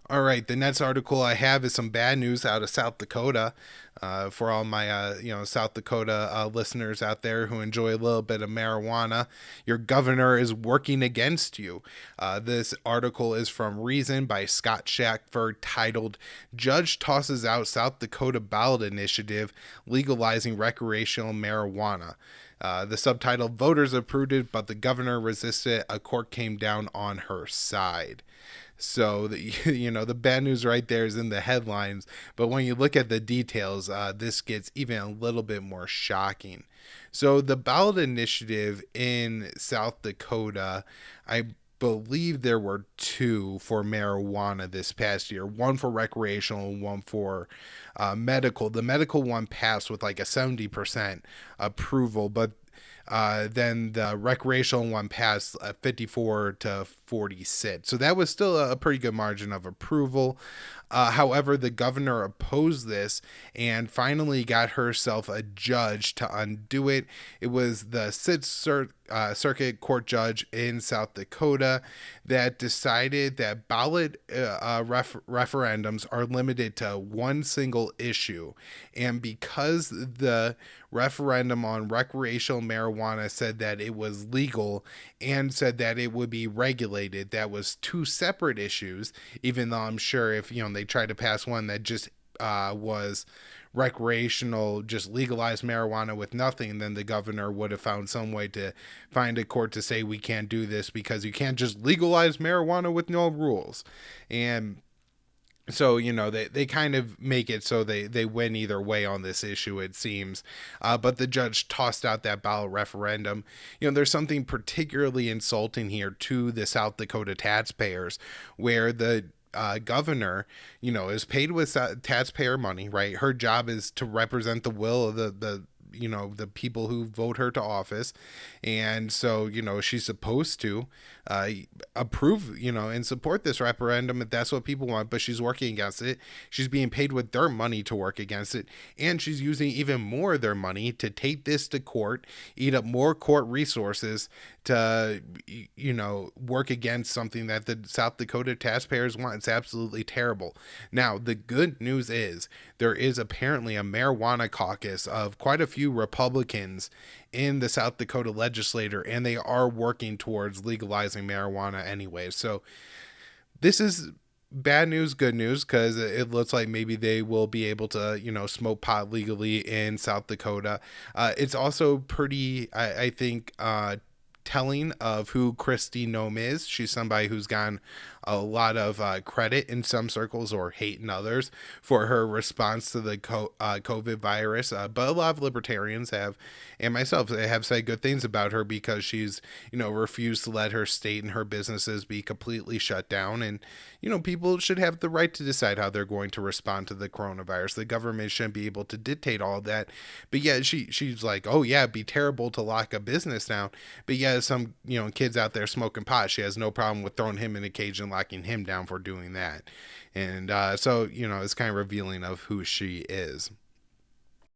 All right, the next article I have is some bad news out of South Dakota. For all my South Dakota listeners out there who enjoy a little bit of marijuana, your governor is working against you. This article is from Reason by Scott Shackford, titled "Judge Tosses Out South Dakota Ballot Initiative Legalizing Recreational Marijuana." The subtitle: Voters approved it, but the governor resisted. A court came down on her side. So the bad news right there is in the headlines, but when you look at the details, this gets even a little bit more shocking. So the ballot initiative in South Dakota, I believe there were two for marijuana this past year, one for recreational and one for medical. The medical one passed with like a 70% approval, but then the recreational one passed 54 to 46. So that was still a pretty good margin of approval. However, the governor opposed this and finally got herself a judge to undo it. It was the Circuit Court judge in South Dakota that decided that ballot referendums are limited to one single issue. And because the referendum on recreational marijuana said that it was legal and said that it would be regulated, that was two separate issues, even though I'm sure if they tried to pass one that just was recreational, just legalized marijuana with nothing, then the governor would have found some way to find a court to say we can't do this because you can't just legalize marijuana with no rules. And so they kind of make it so they win either way on this issue, it seems. But the judge tossed out that ballot referendum. There's something particularly insulting here to the South Dakota taxpayers, where the governor, is paid with taxpayer money, right? Her job is to represent the will of the people who vote her to office. And so, she's supposed to approve, and support this referendum if that's what people want, but she's working against it. She's being paid with their money to work against it. And she's using even more of their money to take this to court, eat up more court resources to, work against something that the South Dakota taxpayers want. It's absolutely terrible. Now, the good news is there is apparently a marijuana caucus of quite a few Republicans in the South Dakota legislature, and they are working towards legalizing marijuana anyway. So this is bad news, good news, because it looks like maybe they will be able to, smoke pot legally in South Dakota. It's also pretty, I think, telling of who Kristi Noem is. She's somebody who's gotten a lot of credit in some circles or hate in others for her response to the COVID virus. But a lot of libertarians have, and myself, have said good things about her because she's, refused to let her state and her businesses be completely shut down. And, people should have the right to decide how they're going to respond to the coronavirus. The government shouldn't be able to dictate all of that. But yeah, she's like, oh yeah, it'd be terrible to lock a business down. But yeah, some, kids out there smoking pot, she has no problem with throwing him in a cage and locking him down for doing that. And so, it's kind of revealing of who she is.